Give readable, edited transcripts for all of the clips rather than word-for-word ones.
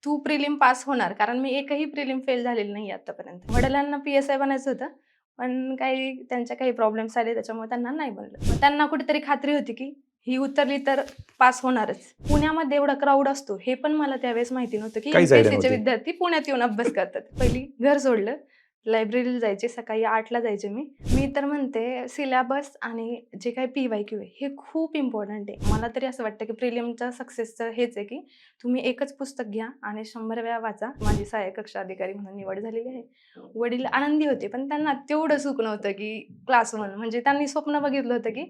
तू prelim pass होणार, कारण मी एकही प्रिलिम फेल झालेली नाही आतापर्यंत. वडिलांना पी-एस-आय बनायचं होतं, पण त्यांच्या काही प्रॉब्लेम्स आले त्याच्यामुळे त्यांना नाही बनलं. मग त्यांना कुठेतरी खात्री होती की ही उतरली तर पास होणारच. पुण्यामध्ये एवढा क्राऊड असतो हे पण मला त्यावेळेस माहिती नव्हतं की काहीच आयडिया एमपीएससीचे नव्हती. विद्यार्थी पुण्यात येऊन अभ्यास करतात. पहिली घर सोडलं, लायब्ररीला जायचे, सकाळी 8ला जायचे मी तर म्हणते सिलेबस आणि जे काही पी-वाय-क्यू आहे हे खूप इम्पॉर्टंट आहे. मला तरी असं वाटतं की प्रिलिमचं सक्सेसचं हेच आहे की तुम्ही एकच पुस्तक घ्या आणि 100 वेळा वाचा. माझी सहाय्यक कक्षा अधिकारी म्हणून निवड झालेली आहे. वडील आनंदी होते, पण त्यांना तेवढं सुख नव्हतं की क्लास 1 म्हणजे त्यांनी स्वप्न बघितलं होतं की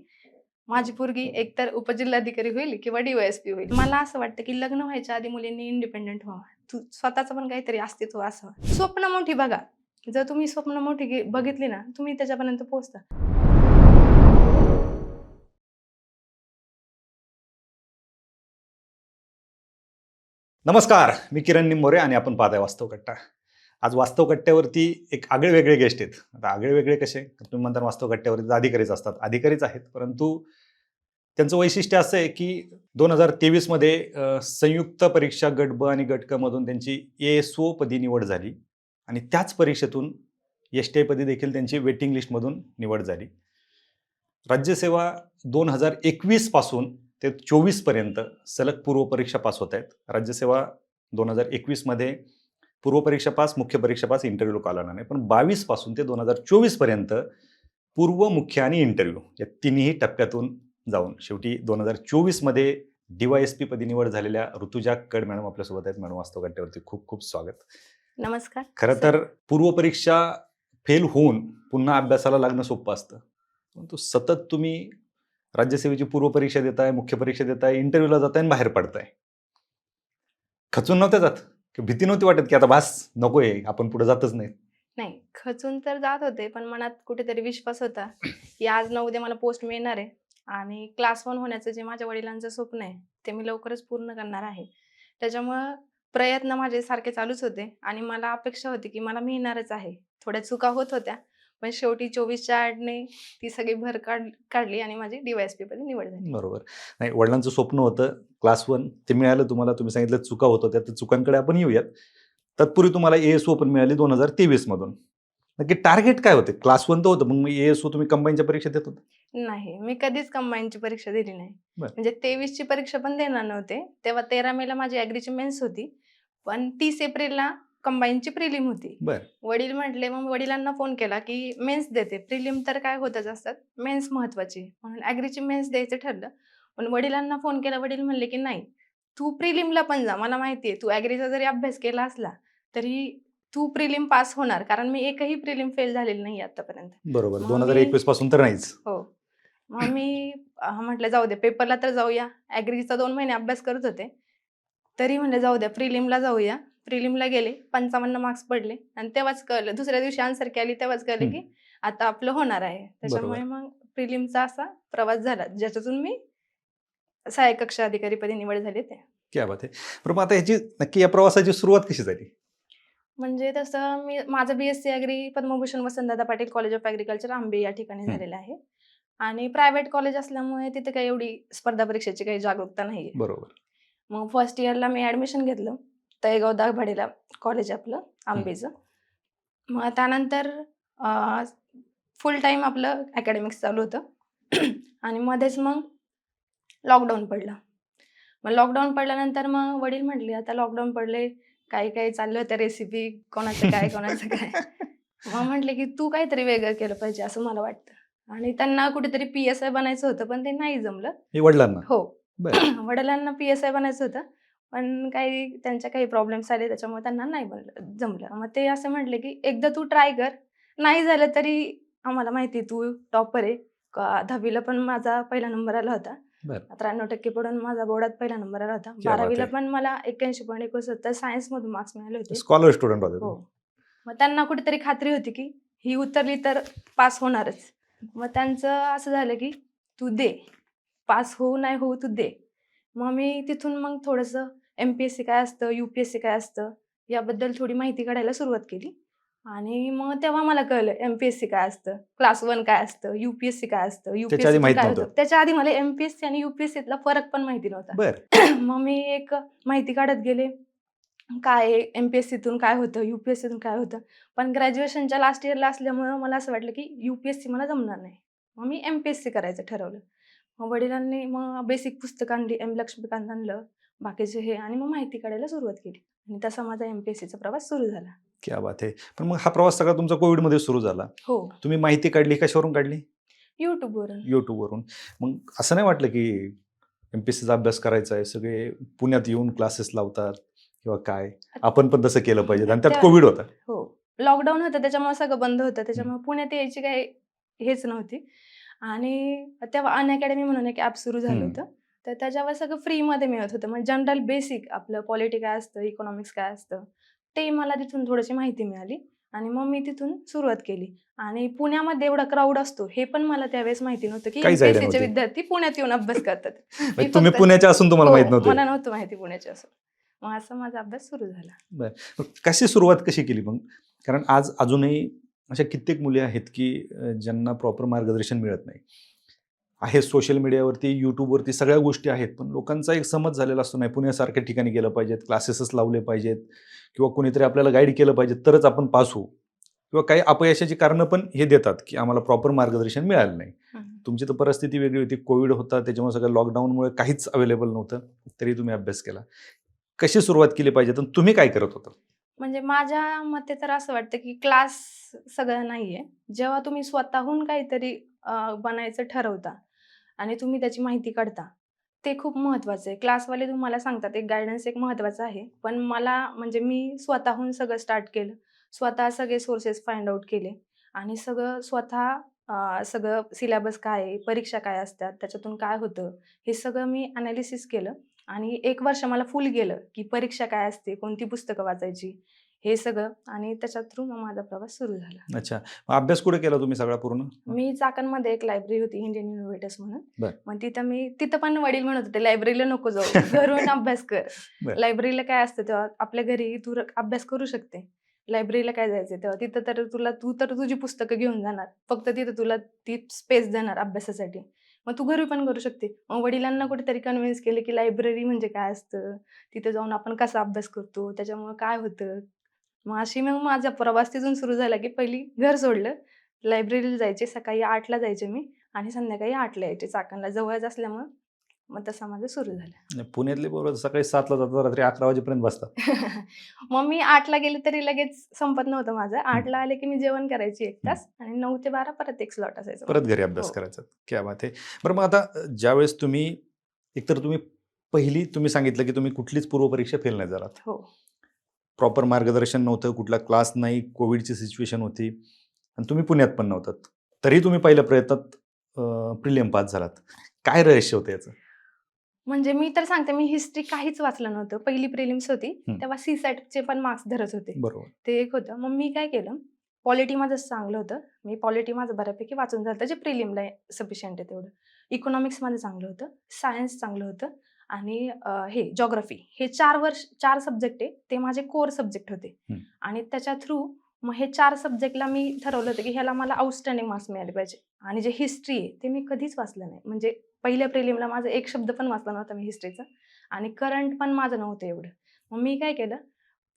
माझी पोरगी एकतर उपजिल्हाधिकारी होईल किंवा डी-वाय-एस-पी होईल. मला असं वाटतं की लग्न व्हायच्या आधी मुलींनी इंडिपेंडंट व्हावं. स्वतःचं पण काहीतरी अस्तित्व असावं. स्वप्न मोठी बघा. जर तुम्ही स्वप्न मोठी बघितली ना, तुम्ही त्याच्यापर्यंत पोहोचता. नमस्कार, मी किरण निंबोरे आणि आपण पाहताय वास्तव कट्टा. आज वास्तव कट्ट्यावरती एक आगळे-वेगळे गेस्ट आहेत. आता आगळे-वेगळे कसे? तुम्ही म्हणता वास्तव कट्ट्यावरती अधिकारीच असतात. अधिकारीच आहेत, परंतु त्यांचं वैशिष्ट्य असं आहे की 2023 मध्ये संयुक्त परीक्षा गट ब आणि गट क मधून त्यांची ए-एस-ओ पदी निवड झाली आणि त्याच परीक्षेतून एस-टी-आय पदी देखील त्यांची वेटिंग लिस्टमधून निवड झाली. राज्यसेवा 2021 पासून ते 24 पर्यंत सलग पूर्वपरीक्षा पास होत आहेत. राज्यसेवा 2021 मध्ये पूर्वपरीक्षा पास, मुख्य परीक्षा पास, इंटरव्ह्यू कॉल आला नाही. पण 22 पासून ते 2024 पर्यंत पूर्व, मुख्य आणि इंटरव्ह्यू या तिन्ही टप्प्यातून जाऊन शेवटी 2024 मध्ये डी-वाय-एस-पी पदी निवड झालेल्या ऋतुजा कड मॅडम आपल्यासोबत आहेत. मॅडम वास्तव कट्ट्यावरती खूप खूप स्वागत. नमस्कार. खरं तर पूर्वपरीक्षा फेल होऊन पुन्हा अभ्यासाला लागणं सोपं असतं, परंतु सतत तुम्ही राज्यसेवेची पूर्वपरीक्षा देताय, मुख्य परीक्षा देताय, इंटरव्ह्यूला जाताय आणि बाहेर पडताय. खचून नव्हत्या जात? भीती नव्हती वाटत की आता बास, नकोय, आपण पुढे जातच नाही? नाही, खचून तर जात होते, पण मनात कुठेतरी विश्वास होता की आज ना उद्या मला पोस्ट मिळणार आहे आणि क्लास 1 होण्याचं जे माझ्या वडिलांचं स्वप्न आहे, ते मी लवकरच पूर्ण करणार आहे. त्याच्यामुळं प्रयत्न माझे सारखे चालूच होते आणि मला अपेक्षा होती की मला मिळणारच आहे. थोड्या चुका होत होत्या, पण शेवटी 24च्या ॲडने ती सगळी भर काढली आणि माझी डी-वाय-एस-पी पदी निवड झाली. बरोबर. नाही, वडिलांचं स्वप्न होतं क्लास 1, ते मिळालं तुम्हाला. तुम्ही सांगितलं चुका होत होत्या, तर चुकांकडे आपण येऊयात. तत्पूर्वी तुम्हाला ए-एस-ओ पण मिळाली 2023 मधून. नक्की टार्गेट काय होते? क्लास 1 तर होतं, मग ए-एस-ओ तुम्ही कंबाईनच्या परीक्षा देत होता? नाही, मी कधीच कंबाईनची परीक्षा दिली नाही. बरं. म्हणजे 23ची परीक्षा पण देणार नव्हते. तेव्हा 13 मेला माझी ॲग्रीची मेन्स होती. पण 30 एप्रिलला कंबाईनची प्रिलिम होती. बरं. वडील म्हटले, मग वडिलांना फोन केला, की मेन्स देते. प्रिलिम तर काय होतच असतात. मेन्स महत्त्वाची. म्हणून ॲग्रीची मेन्स द्यायचं ठरलं. पण वडिलांना फोन केला. वडील म्हणले, की "नाही, तू प्रिलिमला पण जा. मला माहिती आहे, तू ॲग्रीचा जरी अभ्यास केला असला, तरी तू प्रिलिम पास होणार." कारण मी एकही प्रिलिम फेल झालेली नाही आतापर्यंत. बरोबर. मग मी 2021 पासून तर नाहीच. हो. मग मी म्हटलं जाऊ दे पेपरला तर जाऊया. ॲग्रीचा 2 महिने अभ्यास करत होते. तरी म्हणले जाऊ द्या प्रिलिमला जाऊया. प्रिलिमला गेले, 55 मार्क्स पडले आणि तेव्हाच कळलं. दुसऱ्या दिवशी आन्सर की आली तेव्हाच कळलं, की आता आपलं होणार आहे. बरोबर. त्याच्यामुळे मग प्रिलिमचा असा प्रवास झाला, ज्याच्यातून मी सहाय्यक कक्षा अधिकारीपदी निवड झाली ते. क्या बात है! बरं, मग आता ह्याची नक्की या प्रवासाची सुरुवात कशी झाली? म्हणजे तसं माझं BSc agri Padmabhushan Vasantdada Patil college of agriculture Ambe या ठिकाणी झालेलं आहे. आणि प्रायव्हेट कॉलेज असल्यामुळे तिथे काही एवढी स्पर्धा परीक्षेची काही जागरूकता नाहीये. बरोबर. मग फर्स्ट इयरला मी ॲडमिशन घेतलं. तळेगाव दाभाडेला कॉलेज आपलं आंबेचं. मग त्यानंतर फुल टाईम आपलं अकॅडमिक्स चालू होतं आणि मध्येच मग लॉकडाऊन पडलं. मग लॉकडाऊन पडल्यानंतर मग वडील म्हटले, "आता लॉकडाऊन पडले, काही चाललं होतं रेसिपी, कोणाचं काय, कोणाचं काय." मग म्हटले, की "तू काहीतरी वेगळं केलं पाहिजे असं मला वाटतं." आणि त्यांना कुठेतरी पी-एस-आय बनायचं होतं, पण ते नाही जमलं. हे वडिलांना? हो. बरं. वडिलांना पी-एस-आय बनायचं होतं, पण त्यांच्या काही प्रॉब्लेम्स आले त्याच्यामुळे त्यांना नाही जमलं. मग ते असं म्हटले, की "एकदा तू ट्राय कर. नाही झालं तरी आम्हाला माहिती आहे तू टॉपर आहे." 10वीला पण माझा पहिला नंबर आला होता. बरं. 93% पडून माझा बोर्डात पहिला नंबर आला होता. क्या बात 12वीला है! पण मला 81.69 सायन्समधून मार्क्स मिळाले होते. स्कॉलर स्टुडंट होते हो. तुम्ही. मग त्यांना कुठेतरी खात्री होती, की ही उतरली तर पास होणारच. मग त्यांचं असं झालं, की "तू दे. पास होऊ नाही होऊ तू दे." मग मी तिथून मग थोडंसं एम-पी-एस-सी काय असतं, यू-पी-एस-सी काय असतं, याबद्दल थोडी माहिती काढायला सुरुवात केली. आणि मग तेव्हा मला कळलं एम-पी-एस-सी काय असतं, क्लास 1 काय असतं, यू-पी-एस-सी काय असतं, त्याच्या आधी यू-पी-एस-सीतून माहित काय नव्हतं. होतं. त्याच्या आधी मला एम-पी-एस-सी आणि यू-पी-एस-सीतला फरक पण माहिती नव्हता. बरं. मग मी एक माहिती काढत गेले. काय एम-पी-एस-सीतून काय होतं, यू-पी-एस-सीतून काय होतं. पण ग्रॅज्युएशनच्या लास्ट इयरला असल्यामुळं मला असं वाटलं, की यू-पी-एस-सी मला जमणार नाही. मग मी एम-पी-एस-सी करायचं ठरवलं. मग वडिलांनी मग बेसिक पुस्तकं आणली, एम. लक्ष्मीकांत आणलं, बाकीचे हे आणि मग माहिती काढायला सुरुवात केली. आणि तसा माझा एम-पी-एस-सीचा प्रवास सुरू झाला. क्या बात आहे. पण मग हा प्रवास सगळा तुमचा कोविडमध्ये सुरू झाला. हो, तुम्ही माहिती काढली कशावरून काढली? YouTubeवरून. YouTubeवरून. मग असं नाही वाटलं की एम-पी-एस-सीचा अभ्यास करायचा आहे, सगळे पुण्यात येऊन क्लासेस लावतात किंवा काय? आपण पण तसं केलं पाहिजे आणि त्यात त्या कोविड होता. हो. लॉकडाऊन होतं त्याच्यामुळे सगळं बंद होतं. त्याच्यामुळे पुण्यात यायची काही हेच नव्हती. आणि तेव्हा अनअकॅडमी म्हणून एक ॲप सुरू झालं हं. होतं. तर त्याच्यावर सगळं फ्रीमध्ये मिळत होतं. म्हणजे जनरल बेसिक आपलं पॉलिटी काय असतं, इकॉनॉमिक्स काय असतं, ते मला तिथून थोडीशी माहिती मिळाली आणि मग मी तिथून सुरुवात केली. आणि पुण्यामध्ये एवढा क्राऊड असतो हे पण मला त्यावेळेस माहिती नव्हतं, की काहीच आयडिया एम-पी-एस-सीचे नव्हती. विद्यार्थी पुण्यात येऊन अभ्यास करतात. म्हणजे मी तुम्ही फक्त पुण्याचे असून तुम्हाला माहित हो, नव्हते. मला नव्हतं माहिती पुण्याचे असं. मग असा माझा अभ्यास सुरू झाला. बरं. मग कशी सुरुवात कशी केली मग? कारण आज अजूनही अशा कित्येक मुली आहेत, की ज्यांना प्रॉपर मार्गदर्शन मिळत नाही. आहे सोशल मीडियावरती, YouTubeवरती सगळ्या गोष्टी आहेत. पण लोकांचा एक समज झालेला असतो, नाही पुण्यासारख्या ठिकाणी गेलं पाहिजेत, क्लासेसच लावले पाहिजेत किंवा कोणीतरी आपल्याला गाईड केलं पाहिजे तरच आपण पास होऊ किंवा काही अपयशाची कारणं पण हे देतात, की आम्हाला प्रॉपर मार्गदर्शन मिळालं नाही. हं. तुमची तर परिस्थिती वेगळी होती. कोविड होता, त्याच्यामुळे सगळं लॉकडाऊनमुळे काहीच अवेलेबल नव्हतं. तरी तुम्ही अभ्यास केला. कशी सुरुवात केली पाहिजे आणि तुम्ही काय करत होता? म्हणजे माझ्या मते तर असं वाटतं, की क्लास सगळं नाहीये. जेव्हा तुम्ही स्वतःहून काहीतरी बनायचं ठरवता आणि तुम्ही त्याची माहिती काढता, ते खूप महत्त्वाचं आहे. क्लासवाले तुम्हाला सांगतात, एक गाईडन्स एक महत्त्वाचा आहे. पण मला म्हणजे मी स्वतःहून सगळं स्टार्ट केलं. स्वतः सगळे सोर्सेस फाइंड आउट केले आणि सगळं स्वतः सगळं सिलेबस काय आहे, परीक्षा काय असतात, त्याच्यातून काय होतं, हे सगळं मी एनालिसिस केलं आणि 1 वर्ष मला फुल गेलं, की परीक्षा काय असते, कोणती पुस्तकं वाचायची, हे सगळं आणि त्याच्या थ्रू मग माझा प्रवास सुरू झाला. अच्छा. मग अभ्यास कुठे केला तुम्ही सगळा पूर्ण? मी चाकणमध्ये एक लायब्ररी होती इंडियन इनोव्हेटर्स म्हणून. बरं. मग तिथं पण वडील म्हणत होते, "लायब्ररीला नको जाऊ, घरून अभ्यास कर." बरं. लायब्ररीला काय असतं तेव्हा आपल्या घरी तू अभ्यास करू शकते. लायब्ररीला काय जायचं तेव्हा तिथं तर तू तर तुझी पुस्तकं घेऊन जाणार. फक्त तिथं तुला ती स्पेस देणार अभ्यासासाठी. मग तू घरी पण करू शकते. मग वडिलांना कुठेतरी कन्व्हिन्स केलं, की लायब्ररी म्हणजे काय असतं? तिथं जाऊन आपण कसा अभ्यास करतो? त्याच्यामुळं काय होतं? मग माझा प्रवास तिथून सुरू झाला, की पहिली घर सोडलं. लायब्ररीला जायचे. सकाळी 8:00ला जायचे मी आणि संध्याकाळी 8:00ला यायचे. चाकणला जवळच असल्यामुळं मग तसं माझं सुरू झालं. नाही, पुण्यातले पोरं सकाळी 7:00ला जातात, रात्री 11 वाजेपर्यंत बसतात. मग मी 8:00ला गेले तरी लगेच संपत नव्हतं माझं. हं. 8:00ला आले, की मी जेवण करायची 1 हं. तास आणि 9 ते 12 परत एक स्लॉट असायचा परत माझा. घरी अभ्यास हो, करायचा. क्या बात है! बरं मग आता ज्यावेळेस तुम्ही एकतर तुम्ही पहिली तुम्ही सांगितलं, की तुम्ही कुठलीच पूर्वपरीक्षा फेल नाही झालात. हो. प्रॉपर मार्गदर्शन नव्हतं, कुठला क्लास नाही, कोविडची सिच्युएशन होती आणि तुम्ही पुण्यात पण नव्हतात. तरी तुम्ही पहिल्या प्रयत्नात प्रिलियम पास झालात. काय रहस्य होतं याचं? म्हणजे मी तर सांगते मी हिस्ट्री काहीच वाचलं नव्हतं. पहिली प्रिलिम्स होती. हं. तेव्हा सी-सॅटचे पण मार्क्स धरत होते. बरोबर. ते एक होतं. मग मी काय केलं, पॉलिटी माझं चांगलं होतं. मी पॉलिटी माझं बऱ्यापैकी वाचून झालं जे प्रिलिमला सफिशियंट आहे तेवढं. इकॉनॉमिक्स माझं चांगलं होतं. सायन्स चांगलं होतं आणि हे जिओग्राफी हे 4 सब्जेक्ट आहे. ते माझे कोर सब्जेक्ट होते. हं. आणि त्याच्या थ्रू मग हे 4 सब्जेक्टला मी ठरवलं होतं, की ह्याला मला आउटस्टँडिंग मार्क्स मिळाले पाहिजे. आणि जे हिस्ट्री आहे ते मी कधीच वाचलं नाही. म्हणजे पहिल्या प्रिलिमला माझा एक शब्द पण वाचला नव्हता मी हिस्ट्रीचा आणि करंट पण माझं नव्हतं एवढं. मग मी काय केलं,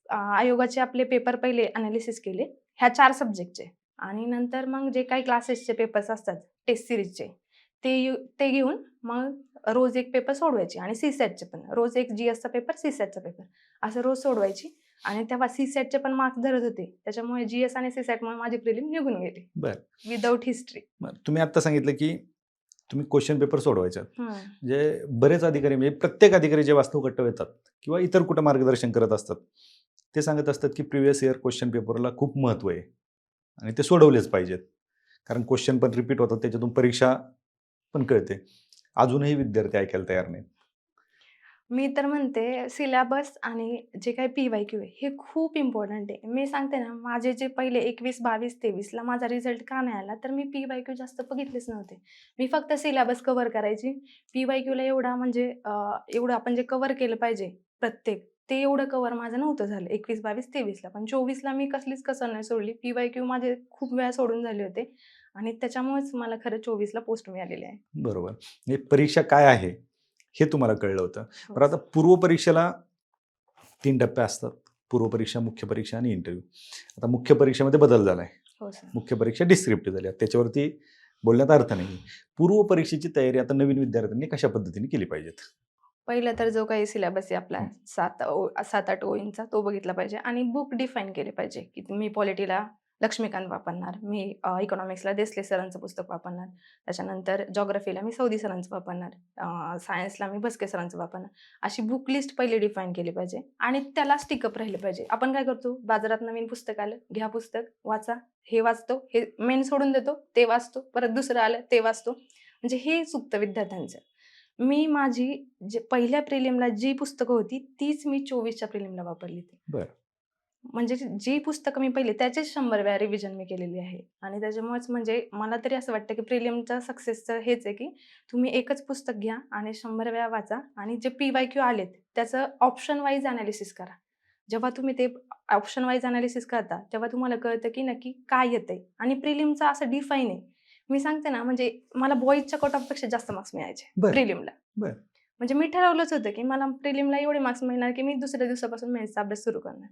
आयोगाचे आपले पेपर पहिले एनालिसिस केले, ह्या 4 सब्जेक्टचे आणि नंतर मग जे काही क्लासेसचे पेपर्स असतात, टेस्ट सीरीजचे, ते घेऊन मग रोज एक पेपर सोडवायचे आणि सी-सॅटचे पण. रोज एक जी-एसचा पेपर, सी-सॅटचा पेपर असं रोज सोडवायची आणि तेव्हा सी-सॅटचे पण मार्क्स धरत होते. त्याच्यामुळे जी-एस आणि सी-सॅटमुळे माझी प्रिलिम निघून गेली बरं. Without history. बरं. तुम्ही आत्ता सांगितलं, की तुम्ही क्वेश्चन पेपर सोडवायचे. हं. म्हणजे बरेच अधिकारी म्हणजे प्रत्येक अधिकारी जे वास्तवकट्टावर येतात किंवा इतर कुठं मार्गदर्शन करत असतात, ते सांगत असतात, की प्रिव्हियस इयर क्वेश्चन पेपरला खूप महत्त्व आहे आणि ते सोडवलेच पाहिजेत. कारण क्वेश्चन पण रिपीट होतात, त्याच्यातून परीक्षा पण कळते. अजूनही विद्यार्थी ऐकायला तयार नाहीत. मी तर म्हणते सिलॅबस आणि जे काही पी-वाय-क्यू आहे हे खूप इम्पॉर्टंट आहे. मी सांगते ना, माझे जे पहिले 21, 22, 23ला माझा रिझल्ट का नाही आला, तर मी पी-वाय-क्यू जास्त बघितलेच नव्हते. मी फक्त सिलॅबस कव्हर करायची. पी-वाय-क्यूला एवढा म्हणजे एवढं आपण जे कव्हर केलं पाहिजे प्रत्येक, ते एवढं कव्हर माझं नव्हतं झालं 21, 22, 23ला. पण 24ला मी कसलीच कसर नाही सोडली. पी-वाय-क्यू माझे खूप वेळा सोडून झाले होते आणि त्याच्यामुळेच मला खरं 24ला पोस्ट मिळालेली आहे. बरोबर. म्हणजे परीक्षा काय आहे, हे तुम्हाला कळलं होतं. हो. बरं आता पूर्वपरीक्षेला 3 टप्पे असतात. पूर्वपरीक्षा, मुख्य परीक्षा आणि इंटरव्ह्यू. आता मुख्य परीक्षेमध्ये बदल झाला आहे. हो सर. मुख्य परीक्षा डिस्क्रिप्टिव्ह झाली. त्याच्यावरती बोलण्यात अर्थ नाही. पूर्व परीक्षेची तयारी आता नवीन विद्यार्थ्यांनी कशा पद्धतीने केली पाहिजेत? पहिलं तर जो काही सिलेबस आहे आपला 7-8 ओळींचा तो बघितला पाहिजे आणि बुक डिफाईन केले पाहिजे, की मी पॉलिटीला लक्ष्मीकांत वापरणार, मी इकॉनॉमिक्सला देसले सरांचं पुस्तक वापरणार, त्याच्यानंतर जॉग्राफीला मी सौदी सरांचं वापरणार, सायन्सला मी भस्के सरांचं वापरणार. अशी बुक लिस्ट पहिले डिफाईन केली पाहिजे आणि त्याला स्टिकअप राहिले पाहिजे. आपण काय करतो, बाजारात नवीन पुस्तक आलं, घ्या पुस्तक, वाचा, हे वाचतो, हे मेन सोडून देतो, ते वाचतो, परत दुसरं आलं ते वाचतो. म्हणजे हे चुकतं विद्यार्थ्यांचं. मी माझी जे पहिल्या प्रिलिमला जी पुस्तकं होती तीच मी 24च्या प्रिलिमला वापरली होती. बरं. म्हणजे जी पुस्तकं मी पहिली त्याचेच 100 वेळा रिव्हिजन मी केलेली आहे आणि त्याच्यामुळेच म्हणजे मला तरी असं वाटतं की प्रिलिमच्या सक्सेसचं हेच आहे की तुम्ही एकच पुस्तक घ्या आणि 100 वेळा वाचा आणि जे PYQ आलेत त्याचं ऑप्शन वाईज अनालिसिस करा. जेव्हा तुम्ही ते ऑप्शन वाईज अनालिसिस करता तेव्हा तुम्हाला कळतं की नक्की काय येतंय आणि प्रिलिमचं असं डिफाईन आहे. मी सांगते ना, म्हणजे मला बॉईजच्या कट ऑफपेक्षा जास्त मार्क्स मिळायचे बरं. प्रिलिमला. बरं. म्हणजे मी ठरवलंच होतं की मला प्रिलिमला एवढे मार्क्स मिळणार की मी दुसऱ्या दिवसापासून मेन्सचा अभ्यास सुरू करणार.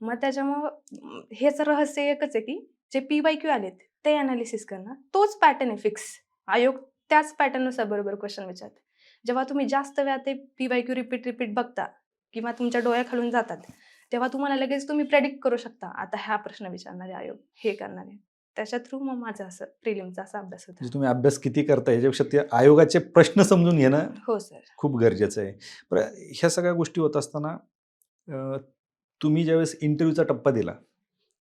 मग त्याच्यामुळं हेच रहस्य एकच आहे की जे PYQ आलेत ते अनालिसिस करणं. तोच पॅटर्न आहे फिक्स. आयोग त्याच पॅटर्ननुसार बरोबर क्वेश्चन विचारते. जेव्हा तुम्ही जास्त वेळा ते PYQ रिपीट बघता किंवा तुमच्या डोळ्याखालून जातात, तेव्हा तुम्हाला लगेच तुम्ही प्रेडिक्ट करू शकता, आता हा प्रश्न विचारणार आहे आयोग, हे करणार आहे. त्याच्या थ्रू मग माझं असं प्रिलिमचा असा अभ्यास होता. म्हणजे तुम्ही अभ्यास किती करता याच्यापेक्षा ते आयोगाचे प्रश्न समजून घेणं हो सर. खूप गरजेचं आहे. बरं, ह्या सगळ्या गोष्टी होत असताना तुम्ही ज्यावेळेस इंटरव्ह्यूचा टप्पा दिला,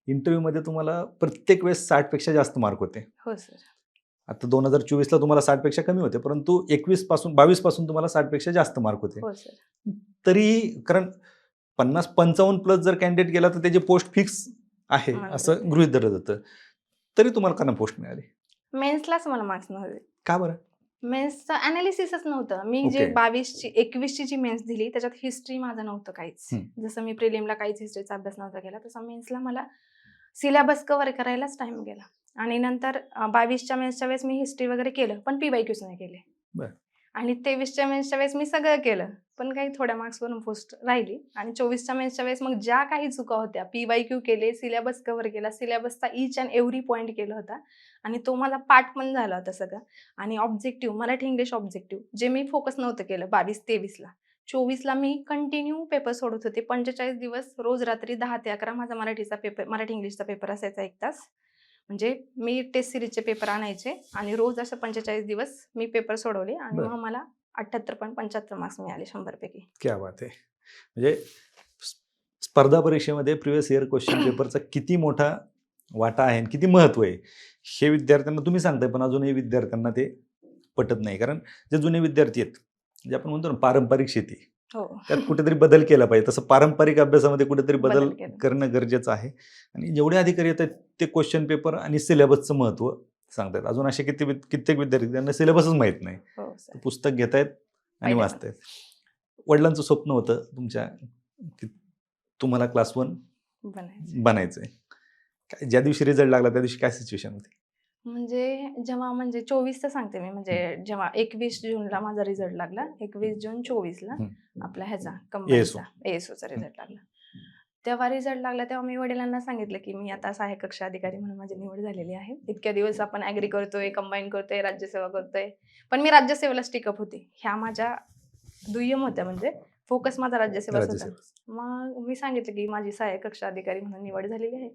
इंटरव्ह्यूमध्ये तुम्हाला प्रत्येक वेळेस 60 पेक्षा जास्त मार्क होते. हो सर. आता 2024ला तुम्हाला 60 पेक्षा कमी होते, परंतु 22 पासून तुम्हाला 60 पेक्षा जास्त मार्क होते. हो सर. तरी कारण 50-55 प्लस जर कॅन्डिडेट गेला तर त्याची पोस्ट फिक्स आहे असं गृहीत धरलं जातं. तरी तुम्हाला का पोस्ट मिळाली? मेन्सलाच मला मार्क्स नव्हते. का बरं? मेन्सचं अनालिसिसच नव्हतं. मी जे ओके. 21ची जी मेन्स दिली त्याच्यात हिस्ट्री माझं नव्हतं काहीच. जसं मी प्रिलिमला काहीच हिस्ट्रीचा अभ्यास नव्हता केला, तसा मेन्सला मला सिलेबस कव्हर करायलाच टाइम गेला. आणि नंतर 22च्या मेन्सच्या वेळेस मी हिस्ट्री वगैरे केलं, पण PYQच नाही केले. बरं. आणि 23च्या मेन्सच्या वेळेस मी सगळं केलं, पण काही थोड्या मार्क्सवरून पोस्ट राहिली. आणि 24च्या मेन्सच्या वेळेस मग ज्या काही चुका होत्या, PYQ केले, सिलेबस कव्हर केला, सिलेबसचा ईच अँड एव्हरी पॉईंट केला होता आणि तो माझा पाठ पण झाला होता सगळा. आणि ऑब्जेक्टिव्ह, मराठी इंग्लिश ऑब्जेक्टिव्ह जे मी फोकस नव्हतं केलं 22-23ला. 24ला मी कंटिन्यू पेपर सोडत होते. 45 दिवस रोज रात्री 10 ते 11 माझा मराठी इंग्लिशचा पेपर असायचा 1 तास. म्हणजे मी टेस्ट सिरीजचे पेपर आणायचे आणि रोज असं 45 दिवस मी पेपर सोडवले आणि बरं. मग मला 78.75 मार्क्स मिळाले 100 पैकी. क्या बात आहे. म्हणजे स्पर्धा परीक्षेमध्ये प्रिव्हियस इयर क्वेश्चन पेपरचा किती मोठा वाटा आहे आणि किती महत्त्व आहे हे विद्यार्थ्यांना तुम्ही सांगताय, पण अजूनही विद्यार्थ्यांना ते पटत नाही. कारण जे जुने विद्यार्थी आहेत, जे आपण म्हणतो ना पारंपरिक शेती, हो. त्यात कुठेतरी बदल केला पाहिजे. तसं पारंपरिक अभ्यासामध्ये कुठेतरी बदल बदल केला. करणं गरजेचं आहे. आणि जेवढे अधिकारी येतात ते क्वेश्चन पेपर आणि सिलेबसचं महत्त्व सांगतात. अजून असे कित्येक विद्यार्थी त्यांना सिलेबसच माहीत नाही. हो सर. पुस्तक घेतायत आणि पहिल्या वाचतायत. वडिलांचं स्वप्न होतं तुमच्या की तुम्हाला क्लास 1 बनायचं आहे. काय ज्या दिवशी रिझल्ट लागला त्या दिवशी काय सिच्युएशन होती? म्हणजे जेव्हा 24चं सांगते मी, म्हणजे जेव्हा 21 जूनला माझा रिझल्ट लागला, 21 जून 24ला आपला ह्याचा कंबाईनचा ASOचा रिझल्ट लागला. तेव्हा रिझल्ट लागला तेव्हा मी वडिलांना सांगितलं की मी आता सहाय्यक कक्ष अधिकारी म्हणून माझी निवड झालेली आहे. इतक्या दिवस आपण ॲग्री करतोय, कंबाईन करतोय, राज्यसेवा करतोय. पण मी राज्यसेवेला स्टिकअप होते. ह्या माझ्या दुय्यम होत्या, म्हणजे फोकस माझा राज्यसेवाच होता. मग मी सांगितलं की माझी सहाय्यक कक्ष अधिकारी म्हणून निवड झालेली आहे.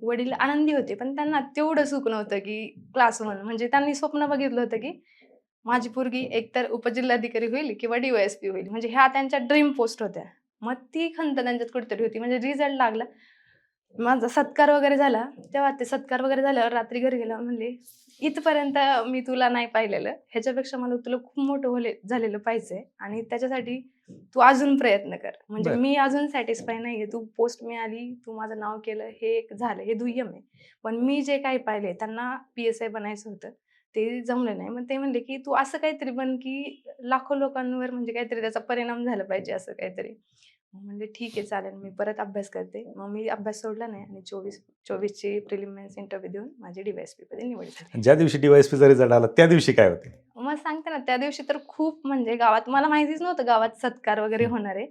वडील आनंदी होते, पण त्यांना तेवढं सुख नव्हतं की क्लास 1. म्हणजे त्यांनी स्वप्न बघितलं होतं की माझी पोरगी एकतर उपजिल्हाधिकारी होईल किंवा DYSP होईल. म्हणजे ह्या त्यांच्या ड्रीम पोस्ट होत्या. मग ती खंत त्यांच्यात कुठेतरी होती. म्हणजे रिझल्ट लागला, माझा सत्कार वगैरे झाला. तेव्हा ते सत्कार वगैरे झाल्यावर रात्री घरी गेल्यावर म्हणले, इथपर्यंत मी तुला नाही पाहिलेलं, ह्याच्यापेक्षा मला तुला खूप मोठं झालेलं पाहिजे आणि त्याच्यासाठी तू अजून प्रयत्न कर. म्हणजे बरं. मी अजून सॅटिस्फाय नाहीये. तू पोस्ट मिळाली, तू माझं नाव केलं, हे एक झालं, हे दुय्यम आहे. पण मी जे काही पाहिले, त्यांना PSI बनायचं होतं, ते जमलं नाही. मग ते म्हणले की तू असं काहीतरी बन की लाखो लोकांवर म्हणजे काहीतरी त्याचा परिणाम झाला पाहिजे, असं काहीतरी. म्हणजे ठीक आहे, चालेल, मी परत अभ्यास करते. मग मी अभ्यास सोडला नाही आणि 24ची प्रिलिमिनरी इंटरव्ह्यू देऊन माझी DYSP मध्ये निवड झाली. ज्या दिवशी DYSPचा रिझल्ट आला त्या दिवशी काय होते? मग सांगते ना, त्या दिवशी तर खूप म्हणजे गावात मला माहितीच नव्हतं गावात सत्कार वगैरे होणार आहे.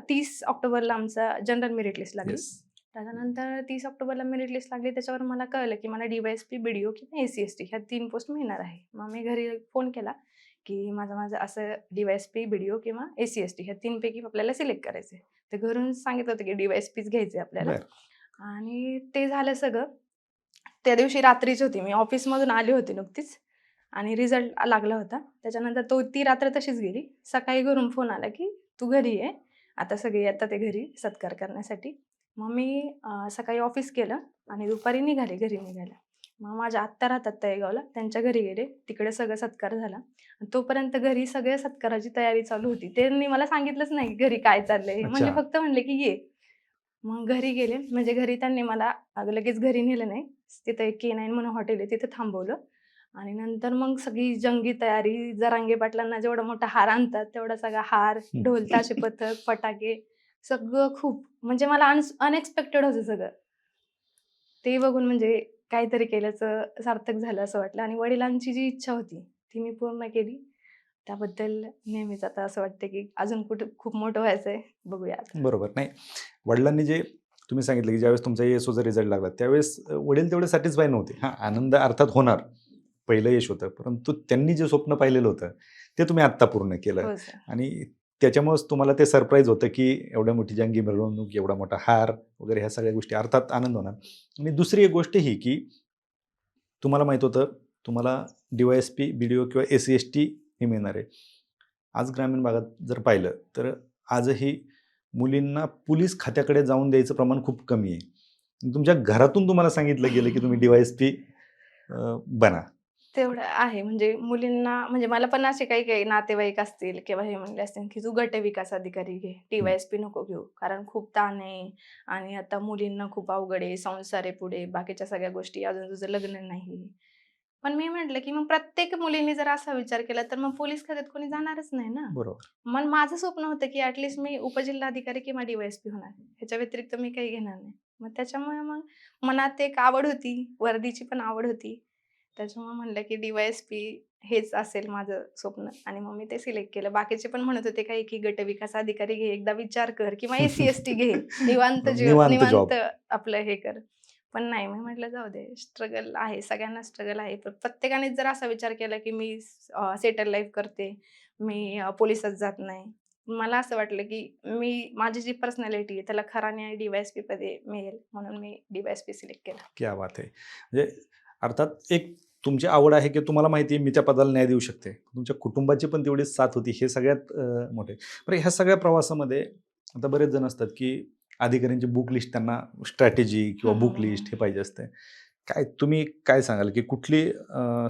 30 ऑक्टोबरला आमचा जनरल मेरिट लिस्ट लागली. येस. त्याच्यानंतर 30 ऑक्टोबरला मेरिट लिस्ट लागली. त्याच्यावर मला कळलं की मला DYSP, BDO किंवा ACST ह्या 3 पोस्ट मिळणार आहे. मग मी घरी फोन केला की माझं असं DYSP, BDO किंवा ACST ह्या 3 पैकी आपल्याला सिलेक्ट करायचं आहे. तर घरून सांगितलं होतं की DYSPच घ्यायचं आहे आपल्याला. बरं. आणि ते झालं सगळं. त्या दिवशी रात्रीच होती. मी ऑफिसमधून आली होती नुकतीच आणि रिझल्ट लागला होता. त्याच्यानंतर ती रात्र तशीच गेली. सकाळी घरून फोन आला की "तू घरी ये. आता सगळे येतात आहे घरी सत्कार करण्यासाठी." मग मी सकाळी ऑफिस केलं आणि दुपारी निघाले, घरी निघायला. मग माझ्या आत्या राहतात तळेगावला. त्यांच्या घरी गेले. तिकडे सगळं सत्कार झाला. आणि तोपर्यंत घरी सगळ्या सत्काराची तयारी चालू होती. त्यांनी मला सांगितलंच नाही घरी काय चाललंय. म्हणजे अच्छा. फक्त म्हणले की "ये." मग घरी गेले. म्हणजे घरी त्यांनी मला लगेच घरी नेलं नाही. तिथं एक K9 म्हणून हॉटेल आहे तिथे थांबवलं. आणि नंतर मग सगळी जंगी तयारी. जरांगे पाटलांना जेवढा मोठा हार आणतात तेवढा सगळा हार, ढोल ताशे पथक, फटाके सगळं खूप म्हणजे मला अनएक्सपेक्टेड होतं सगळं. ते बघून म्हणजे काहीतरी केल्याचं सार्थक झालं असं वाटलं आणि वडिलांची जी इच्छा होती ती मी पूर्ण केली. त्याबद्दल नेहमीच आता असं वाटतं की अजून कुठे खूप मोठं व्हायचंय. बघूया आता. बरोबर. नाही, वडिलांनी जे तुम्ही सांगितलं की ज्यावेळेस तुमचा ESOचा रिझल्ट लागला त्यावेळेस वडील तेवढे सॅटिस्फाय नव्हते. हां, आनंद अर्थात होणार. पहिलं यश होतं. परंतु त्यांनी जे स्वप्न पाहिलेलं होतं ते तुम्ही आत्ता पूर्ण केलं हो सर. आणि त्याच्यामुळेच तुम्हाला ते सरप्राईज होतं की एवढ्या मोठी जंगी मिरवणूक, एवढा मोठा हार वगैरे ह्या सगळ्या गोष्टी अर्थात आनंद होणार. आणि दुसरी एक गोष्ट ही की तुम्हाला माहीत होतं तुम्हाला DYSP, BDO किंवा ACST हे मिळणार आहे. आज ग्रामीण भागात जर पाहिलं तर आजही मुलींना पोलीस खात्याकडे जाऊन द्यायचं प्रमाण खूप कमी आहे. तुमच्या घरातून तुम्हाला सांगितलं गेलं की तुम्ही DYSP बना. तेवढं आहे म्हणजे मुलींना म्हणजे मला पण असे काही नातेवाईक असतील किंवा हे म्हणले असतील की तू गट विकास अधिकारी घे, DYSP नको घेऊ कारण खूप ताण आहे आणि आता मुलींना खूप अवघड आहे, संसार आहे पुढे, बाकीच्या सगळ्या गोष्टी, अजून तुझं लग्न नाही. पण मी म्हटलं की मग प्रत्येक मुलींनी जर असा विचार केला तर मग पोलीस खात्यात कोणी जाणारच नाही ना. बरोबर. मग माझं स्वप्न होतं की ॲटलीस्ट मी उपजिल्हाधिकारी किंवा DYSP होणार. ह्याच्या व्यतिरिक्त मी काही घेणार नाही. मग त्याच्यामुळे मग मनात एक आवड होती, वर्दीची पण आवड होती. त्याच्यामुळे म्हणलं की DYSP हेच असेल माझं स्वप्न आणि मग मी ते सिलेक्ट केलं. बाकीचे पण म्हणत होते काही की गट विकास अधिकारी घे, एकदा विचार कर किंवा ACST घे. निवांत जॉब. निवांत आपलं हे कर. पण नाही मी म्हटलं जाऊ दे स्ट्रगल आहे, सगळ्यांना स्ट्रगल आहे. पण प्रत्येकाने जर असा विचार केला की मी सेटल लाईफ करते, मी पोलिसात जात नाही. मला असं वाटलं की माझी जी पर्सनॅलिटी आहे त्याला खरा न्याय DYSP मध्ये मिळेल म्हणून मी DYSP सिलेक्ट केला. क्या बात है! म्हणजे अर्थात एक तुमची आवड आहे की तुम्हाला माहिती आहे मी त्या पदाला न्याय देऊ शकते. तुमच्या कुटुंबाची पण तेवढीच साथ होती हे सगळ्यात मोठे. बरं ह्या सगळ्या प्रवासामध्ये आता बरेच जण असतात की अधिकाऱ्यांची बुक लिस्ट त्यांना स्ट्रॅटेजी किंवा बुक लिस्ट हे पाहिजे असते. तुम्ही काय सांगाल की कुठली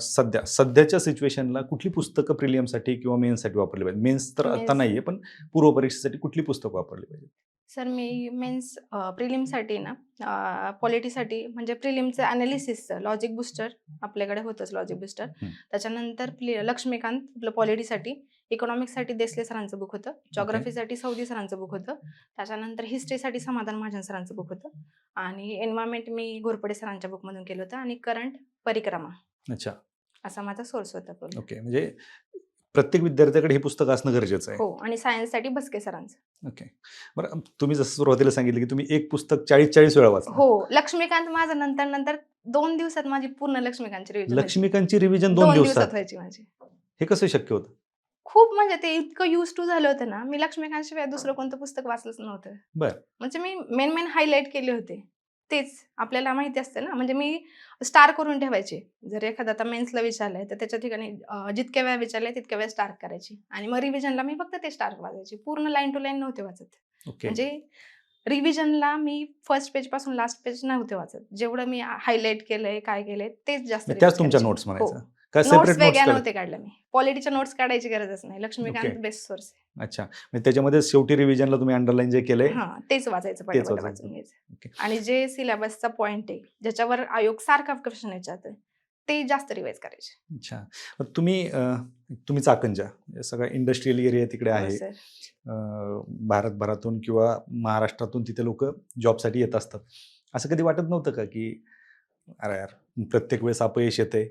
सध्याच्या सिच्युएशनला कुठली पुस्तकं प्रिलियमसाठी किंवा मेन्ससाठी वापरली पाहिजे? मेन्स तर आता नाहीये, पण पूर्व परीक्षेसाठी कुठली पुस्तकं वापरली पाहिजे? सर मी मेन्स प्रिलिमसाठी ना पॉलिटीसाठी म्हणजे प्रिलिमचं ॲनालिसिसचं लॉजिक बुस्टर आपल्याकडे होतंच लॉजिक बुस्टर. त्याच्यानंतर लक्ष्मीकांत आपलं पॉलिटीसाठी, इकॉनॉमिक्ससाठी देसले सरांचं बुक होतं, जॉग्राफीसाठी सौदी सरांचं बुक होतं, त्याच्यानंतर हिस्ट्रीसाठी समाधान महाजन सरांचं बुक होतं आणि एन्व्हायरमेंट मी घोरपडे सरांच्या बुकमधून केलं होतं आणि करंट परिक्रमा. अच्छा. असा माझा सोर्स होता पूर्ण. ओके. म्हणजे प्रत्येक विद्यार्थ्याकडे हे पुस्तक असणं गरजेचं आहे. हो आणि सायन्ससाठी बसके सरांचं. ओके. बरं तुम्ही जसं सुरुवातीला सांगितलं की तुम्ही एक पुस्तक 40-40 वेळा वाचलं. हो. लक्ष्मीकांत माझं नंतर 2 दिवसात माझी पूर्ण लक्ष्मीकांतची रिव्हिजन व्हायची. लक्ष्मीकांतची रिव्हिजन 2 2 दिवसात. दिवसात व्हायची माझी. हे कसं शक्य होतं? खूप म्हणजे ते इतकं युज्ड टू झालं होतं ना, मी लक्ष्मीकांतशिवाय दुसरं कोणतं पुस्तक वाचलंच नव्हतं. बरं. म्हणजे मी मेन हायलाइट केले होते. तेच आपल्याला माहिती असतं ना, म्हणजे मी स्टार करून ठेवायचे. जर एखादा आता मेन्सला विचारलंय, तर त्याच्या ठिकाणी जितक्या वेळा विचारलंय तितक्या वेळा स्टार करायची आणि मग रिव्हिजनला मी फक्त ते स्टार वाचायचे. पूर्ण लाईन टू लाईन नव्हते वाचत. ओके. म्हणजे रिव्हिजनला मी फर्स्ट पेजपासून लास्ट पेज नव्हते वाचत. जेवढं मी हायलाइट केलंय, काय केलंय तेच जास्त मग त्याच रिवाइज तुमच्या करायचे. नोट्स म्हणायचं. हो. का नोट्स सेपरेट नोट्स वेगळ्या काढत? नव्हते काढल्या मी. पॉलिटीच्या नोट्स काढायची गरजच नाही. लक्ष्मीकांत ओके. बेस्ट सोर्स आहे. अच्छा. म्हणजे त्याच्यामध्ये शेवटी रिव्हिजनला तुम्ही अंडरलाईन जे केलंय हां, तेच वाचायचं तेच पटापट वाचायचं. वाचून घ्यायचं. ओके. आणि जे सिलेबसचा पॉइंट आहे, ज्याच्यावर आयोग सारखा क्वेश्चन विचारतोय, ते जास्त रिवाइज करायचे. अच्छा. मग तुम्ही चाकणच्या या सगळ्या इंडस्ट्रियल एरिया तिकडे हो आहे. सर. भारतभरातून किंवा महाराष्ट्रातून तिथे लोक जॉबसाठी येत असतात. असं कधी वाटत नव्हतं का की अरे यार प्रत्येक वेळेस अपयश येते,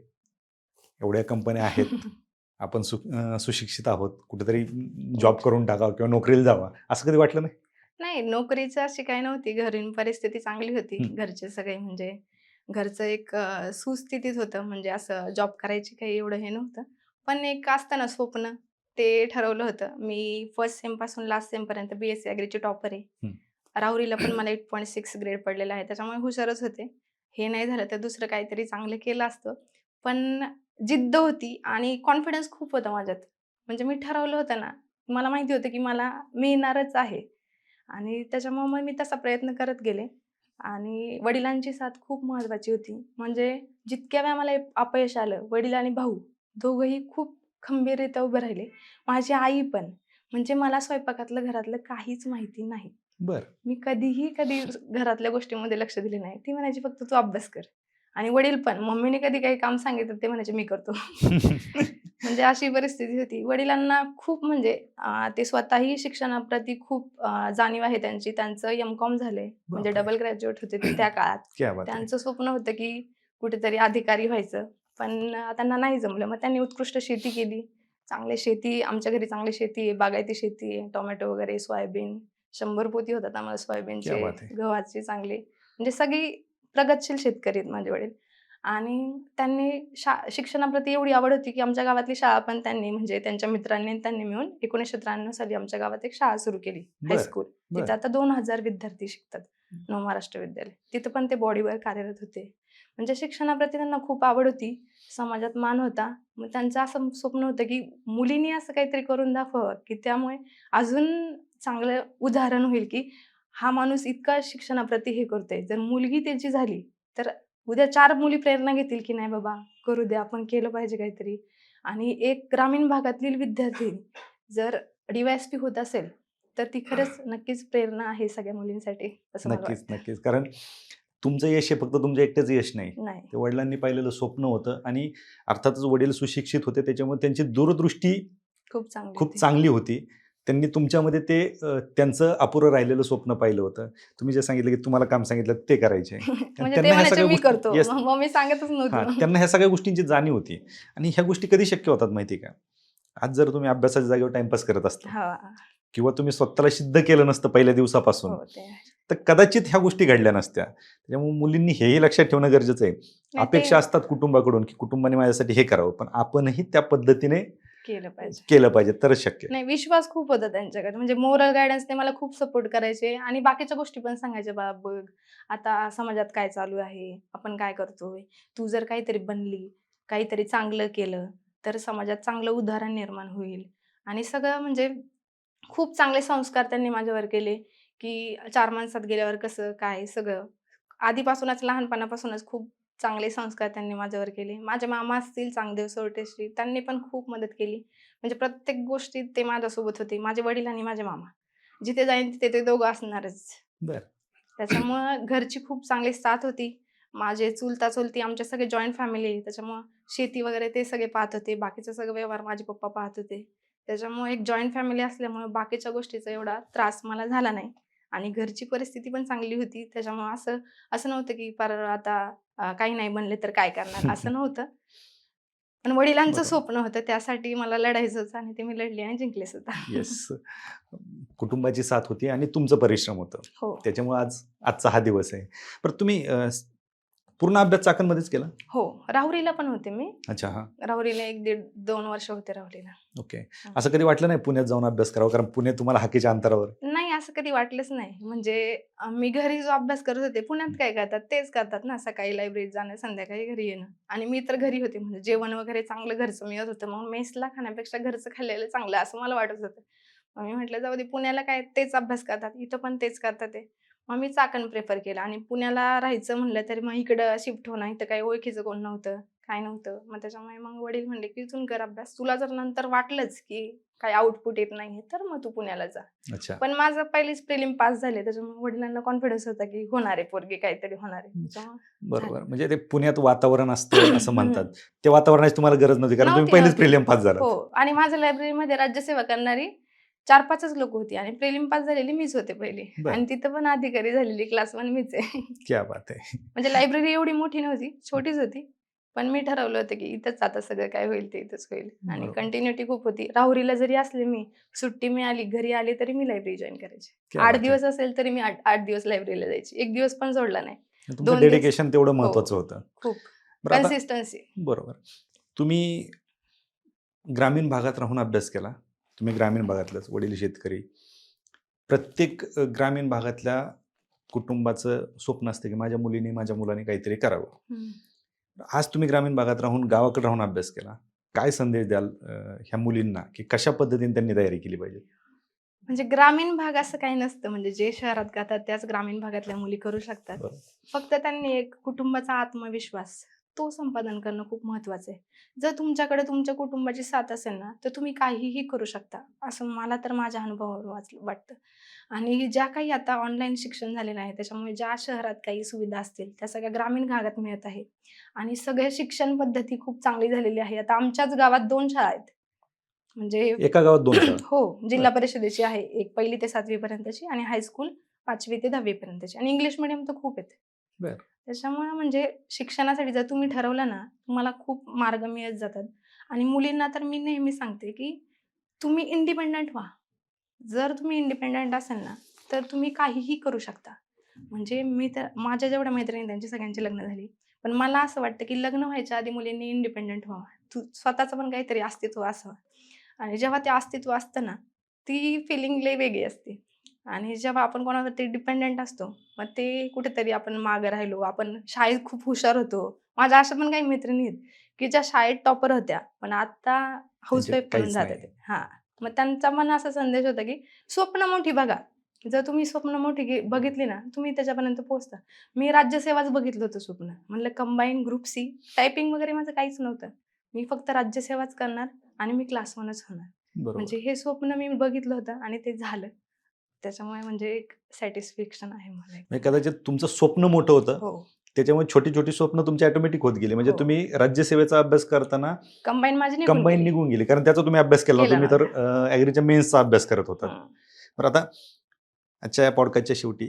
एवढ्या कंपन्या आहेत आपण सुशिक्षित आहोत, कुठेतरी जॉब करून टाकावं किंवा नोकरीला जावं, असं कधी वाटलं नाही? नाही, नोकरीचं अशी काही नव्हती. घरून परिस्थिती चांगली होती. हं. घरचे सगळे म्हणजे घरचं एक सुस्थितीत होतं. म्हणजे असं जॉब करायची काही एवढं हे नव्हतं. पण एक असतं ना स्वप्न, ते ठरवलं होतं. मी फर्स्ट सेमपासून लास्ट सेमपर्यंत BSc ॲग्रीची टॉपर आहे. हं. राहुरीला पण मला 8.6 ग्रेड पडलेला आहे. त्याच्यामुळे हुशारच होते. हे नाही झालं तर दुसरं काहीतरी चांगलं केलं असतं. पण जिद्द होती आणि कॉन्फिडन्स खूप होता माझ्यात. म्हणजे मी ठरवलं होतं ना, मला माहिती होतं की मला मिळणारच आहे. आणि त्याच्यामुळे मग मी तसा प्रयत्न करत गेले आणि वडिलांची साथ खूप महत्त्वाची होती. म्हणजे जितक्या वेळा मला अपयश आलं, वडील आणि भाऊ दोघंही खूप खंबीररित्या उभे राहिले. माझी आई पण. म्हणजे मला स्वयंपाकातलं, घरातलं काहीच माहिती नाही. बरं. मी कधी घरातल्या गोष्टींमध्ये लक्ष दिले नाही. ती म्हणायची फक्त तू अभ्यास कर. आणि वडील पण मम्मीने कधी काही काम सांगितलं ते म्हणायचे मी करतो. म्हणजे अशी परिस्थिती होती. वडिलांना खूप म्हणजे ते स्वतःही शिक्षणाप्रती खूप जाणीव आहे त्यांची. त्यांचं M.Com झालंय. म्हणजे बापरे! डबल ग्रॅज्युएट होते ते त्या काळात. क्या बात है! त्यांचं स्वप्न होतं की कुठेतरी अधिकारी व्हायचं. पण त्यांना नाही जमलं. मग त्यांनी उत्कृष्ट शेती केली. चांगली शेती आमच्या घरी चांगली शेती आहे, बागायती शेती आहे, टोमॅटो वगैरे, सोयाबीन 100 पोती होतात आम्हाला क्या सोयाबीनचे, बात है! गव्हाचे चांगले. म्हणजे सगळी प्रगतशील शेतकरी आहेत माझे वडील. आणि त्यांनी शिक्षणाप्रती एवढी आवड होती, की आमच्या गावातली शाळा पण त्यांनी म्हणजे त्यांच्या मित्रांनी आणि त्यांनी मिळून 1993 साली आमच्या गावात एक शाळा सुरू केली, बरं, हायस्कूल. तिथं बरं. आता 2000 विद्यार्थी शिकतात. नवमहाराष्ट्र विद्यालय. तिथं पण ते बॉडीवर कार्यरत होते. म्हणजे शिक्षणाप्रती त्यांना खूप आवड होती. समाजात मान होता. मग त्यांचं असं स्वप्न होतं, की मुलींनी असं काहीतरी करून दाखवावं, की त्यामुळे अजून चांगलं उदाहरण होईल, की हा माणूस इतका शिक्षणाप्रती हे करतोय. जर मुलगी त्याची झाली, तर उद्या 4 मुली प्रेरणा घेतील, की नाही बाबा करू दे, आपण केलं पाहिजे काहीतरी. आणि एक ग्रामीण भागातील विद्यार्थी जर डी-वाय-एस-पी होत असेल, तर ती खरंच नक्कीच प्रेरणा आहे सगळ्या मुलींसाठी, असं मला नक्कीच, वाटतं. नक्कीच. कारण तुमचं यश हे फक्त तुमचं एकटंच यश नाही. नाही, ते वडिलांनी पाहिलेलं स्वप्न होतं आणि अर्थातच वडील सुशिक्षित होते. त्याच्यामुळे त्यांची दूरदृष्टी खूप चांगली खूप होती. चांगली होती. त्यांनी तुमच्यामध्ये ते त्यांचं अपुरं राहिलेलं स्वप्न पाहिलं होतं. तुम्ही जे सांगितलं, की तुम्हाला काम सांगितलं ते करायचे. आणि म्हणजे ते त्यांना ह्या म्हणायचे सगळ्या मी गोष्टी करतो. येस. मग मी सांगतच हां, नव्हती. त्यांना ह्या सगळ्या गोष्टींची जाणीव होती आणि ह्या गोष्टी कधी शक्य होतात माहिती आहे का? आज जर तुम्ही अभ्यासाच्या जागेवर टाईमपास करत असता हां. किंवा तुम्ही स्वतःला सिद्ध केलं नसतं पहिल्या दिवसापासून, हो, ते आहे. तर कदाचित ह्या गोष्टी घडल्या नसत्या. त्याच्यामुळे मुलींनी हेही लक्षात ठेवणं गरजेचं आहे. नाही ते अपेक्षा असतात कुटुंबाकडून, की कुटुंबाने माझ्यासाठी हे करावं, पण आपणही त्या पद्धतीने केलं पाहिजे. केलं पाहिजे तरच शक्य आहे. नाही विश्वास खूप होता त्यांच्याकडे. म्हणजे मोरल गाईडन्स ते मला खूप सपोर्ट करायचे आणि बाकीच्या गोष्टी पण सांगायचे, "बाळा बघ, आता समाजात काय चालू आहे, आपण काय करतोय. तू जर काहीतरी बनली, काहीतरी चांगलं केलं, तर समाजात चांगलं उदाहरण निर्माण होईल." आणि सगळं म्हणजे खूप चांगले संस्कार त्यांनी माझ्यावर केले, की 4 माणसात गेल्यावर कसं काय सगळं. आधीपासूनच लहानपणापासूनच खूप चांगले संस्कार त्यांनी माझ्यावर केले. माझे मामा असतील चांगदेव सोरटेश्वरी त्यांनी पण खूप मदत केली. म्हणजे प्रत्येक गोष्टीत ते माझ्यासोबत होते. माझे वडील आणि माझे मामा. जिथे जाईन तिथे ते दोघं असणारच. बरं. त्याच्यामुळं घरची खूप चांगली साथ होती. माझे चुलता-चुलती आमचे सगळे जॉइंट फॅमिली आहे. त्याच्यामुळं शेती वगैरे ते सगळे पाहत होते. बाकीचे सगळे व्यवहार माझे पप्पा पाहत होते. त्याच्यामुळे एक जॉइंट फॅमिली असल्यामुळे बाकीच्या गोष्टीचा एवढा त्रास मला झाला नाही. आणि घरची परिस्थिती पण चांगली होती. त्याच्यामुळं असं असं नव्हतं की पार आता काही नाही बनले तर काय करणार? असं नव्हतं. पण वडिलांचं बरोबर. स्वप्न होतं त्यासाठी मला लढायचं होतं आणि ते मी लढली आणि जिंकले सुद्धा. येस. कुटुंबाची साथ होती आणि तुमचं परिश्रम होतं. हो. त्याच्यामुळे आजचा हा दिवस आहे. बरं तुम्ही पूर्ण अभ्यास चाकणमध्येच केला? हो. राहुरीला पण होते मी. अच्छा, हां. राहुरीला 1 दीड 2 वर्ष होते राहुरीला. ओके. हं. असं कधी वाटलं नाही पुण्यात जाऊन अभ्यास करावा? कारण पुणे तुम्हाला हाकेच्या अंतरावर आहे. नाही असं कधी वाटलंच नाही. म्हणजे मी घरी जो अभ्यास करत होते, पुण्यात काय करतात तेच करतात ना. सकाळी लायब्ररीत जाणं, संध्याकाळी घरी येणं. आणि मी तर घरी होते म्हणजे जेवण वगैरे चांगलं घरचं मिळत होतं. मग मेसला खाण्यापेक्षा घरचं खाल्लेलं चांगलं असं मला वाटत होतं. मग मी म्हटलं जाऊ दे पुण्याला काय तेच अभ्यास करतात, इथं पण तेच करतात आहे. मग मी चाकण प्रिफर केलं आणि पुण्याला राहायचं म्हणलं तरी मग इकडं शिफ्ट होणं, इथं काही ओळखीचं कोण नव्हतं, काय नव्हतं. मग त्याच्यामुळे मग वडील म्हणले, की "इथून कर अभ्यास. तुला जर नंतर वाटलंच, की काही आउटपुट येत नाहीये, तर मग तू पुण्याला जा." अच्छा. पण माझं पहिलीच प्रिलिम पास झाले. त्याच्यामुळे वडिलांना कॉन्फिडन्स होता, की होणार आहे पोरगी काहीतरी होणार आहे. त्याच्यामुळे झालं. बरोबर. म्हणजे ते पुण्यात वातावरण असतं असं म्हणतात. हं. त्या वातावरणाची तुम्हाला गरज नव्हती कारण तुम्ही नव्हती, पहिलेच नव्हती. प्रिलिम पास झालात. हो आणि माझ्या लायब्ररीमध्ये राज्यसेवा करणारी 4-5च लोकं होती आणि प्रिलिम पास झालेली मीच होते पहिली बरं. आणि तिथं पण अधिकारी झालेली क्लास 1 मीच आहे. क्या बात है! म्हणजे लायब्ररी एवढी मोठी नव्हती, छोटीच होती. पण मी ठरवलं होतं की इथंच आता सगळं काय होईल ते इथंच होईल आणि बरोबर. कंटिन्युटी खूप होती. राहुरीला जरी असले मी, सुट्टी मिळाली, घरी आले तरी मी लायब्ररी जॉइन करायची. क्या 8 बात है! दिवस असेल तरी मी 8 दिवस लायब्ररीला जायची. 1 दिवस पण सोडला नाही. तुमचं 2 दिवस डेडिकेशन तेवढं हो, महत्वाचं होतं. खूप. बरं आता कन्सिस्टन्सी. बरोबर. तुम्ही ग्रामीण भागात राहून अभ्यास केला. तुम्ही ग्रामीण भागातलेच, वडील शेतकरी. प्रत्येक ग्रामीण भागातल्या कुटुंबाचं स्वप्न असतं की माझ्या मुलीने, माझ्या मुलाने काहीतरी करावं. आज तुम्ही ग्रामीण भागात राहून, गावाकडे राहून अभ्यास केला. काय संदेश द्याल ह्या मुलींना, की कशा पद्धतीने त्यांनी तयारी केली पाहिजे? म्हणजे ग्रामीण भाग असं काही नसतं. म्हणजे जे शहरात गातात त्याच ग्रामीण भागातल्या मुली करू शकतात. बरं. फक्त त्यांनी एक कुटुंबाचा आत्मविश्वास तो संपादन करणं खूप महत्वाचं आहे. जर तुमच्याकडे तुमच्या कुटुंबाची साथ असेल ना, तर तुम्ही काहीही करू शकता. असं मला तर माझ्या अनुभवावरून वाटतं. आणि ज्या काही आता ऑनलाईन शिक्षण झालेलं आहे, त्याच्यामुळे ज्या शहरात काही सुविधा असतील, त्या सगळ्या ग्रामीण भागात मिळत आहे. आणि सगळे शिक्षण पद्धती खूप चांगली झालेली आहे. आता आमच्याच गावात 2 शाळा आहेत. म्हणजे एका गावात 2 शाळा. हो, बरं. जिल्हा परिषदेची आहे. एक 1ली ते 7वी पर्यंतची आणि हायस्कूल 5वी ते 10वी पर्यंतची आणि इंग्लिश मीडियम तर खूप आहेत. बरं. त्याच्यामुळे म्हणजे शिक्षणासाठी जर तुम्ही ठरवलं ना, तुम्हाला खूप मार्ग मिळत जातात आणि मुलींना तर मी नेहमी सांगते, की तुम्ही इंडिपेंडंट व्हा. जर तुम्ही इंडिपेंडंट असाल ना, तर तुम्ही काहीही करू शकता. म्हणजे मी तर माझ्या जेवढ्या मैत्रिणी त्यांची सगळ्यांची लग्न झाली. पण मला असं वाटतं, की लग्न व्हायच्या आधी मुलींनी इंडिपेंडंट व्हावं. स्वतःचं पण काहीतरी अस्तित्व असावं. आणि जेव्हा ते अस्तित्व असतं ना, ती फिलिंग लई वेगळी असते. आणि जेव्हा आपण कोणावरती डिपेंडंट असतो, मग ते कुठेतरी आपण मागे राहिलो, आपण शाळेत खूप हुशार होतो. माझ्या अशा पण काही मैत्रिणी आहेत, की ज्या शाळेत टॉपर होत्या, पण आता त्यांचे हाउसवाईफ म्हणून काहीच जातात नाही. ते. हां. मग त्यांचा पण असा संदेश होता, की स्वप्न मोठी बघा. जर तुम्ही स्वप्न मोठी बघितली ना, तुम्ही त्याच्यापर्यंत पोहोचता. मी राज्यसेवाच बघितलं होतं स्वप्न. म्हणलं कंबाईन ग्रुप सी, टायपिंग वगैरे माझं काहीच नव्हतं. मी फक्त राज्यसेवाच करणार आणि मी क्लास 1च होणार. म्हणजे बरोबर. हे स्वप्न मी बघितलं होतं आणि ते झालं. त्याच्यामुळे म्हणजे एक सॅटिस्फॅक्शन आहे मला एक. म्हणजे कदाचित तुमचं स्वप्न मोठं होतं. हो, त्याच्यामुळे छोटी-छोटी स्वप्न तुमची ऑटोमॅटिक होत गेली. म्हणजे हो. तुम्ही राज्यसेवेचा अभ्यास करताना कंबाईन माझी निघून कंबाईन गेली. निघून गेली. कारण त्याचा तुम्ही अभ्यास केला नव्हता. केला तुम्ही तर नव्हता. ॲग्रीच्या मेन्सचा अभ्यास करत होतात. हं. बरं आता आजच्या या पॉडकास्टच्या शेवटी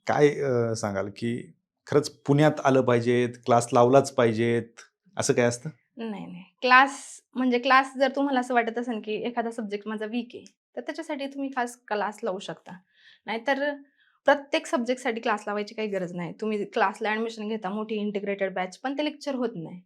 काय सांगाल, की खरंच पुण्यात आलं पाहिजेत, क्लास लावलाच पाहिजेत, असं काय असतं? नाही, नाही. क्लास जर तुम्हाला असं वाटत असेल, की एखादा सब्जेक्ट माझा वीक आहे, तर त्याच्यासाठी तुम्ही खास क्लास लावू शकता. नाहीतर प्रत्येक सब्जेक्टसाठी क्लास लावायची काही गरज नाही. तुम्ही क्लासला ॲडमिशन घेता, मोठी इंटिग्रेटेड बॅच, पण ते लेक्चर होत नाही.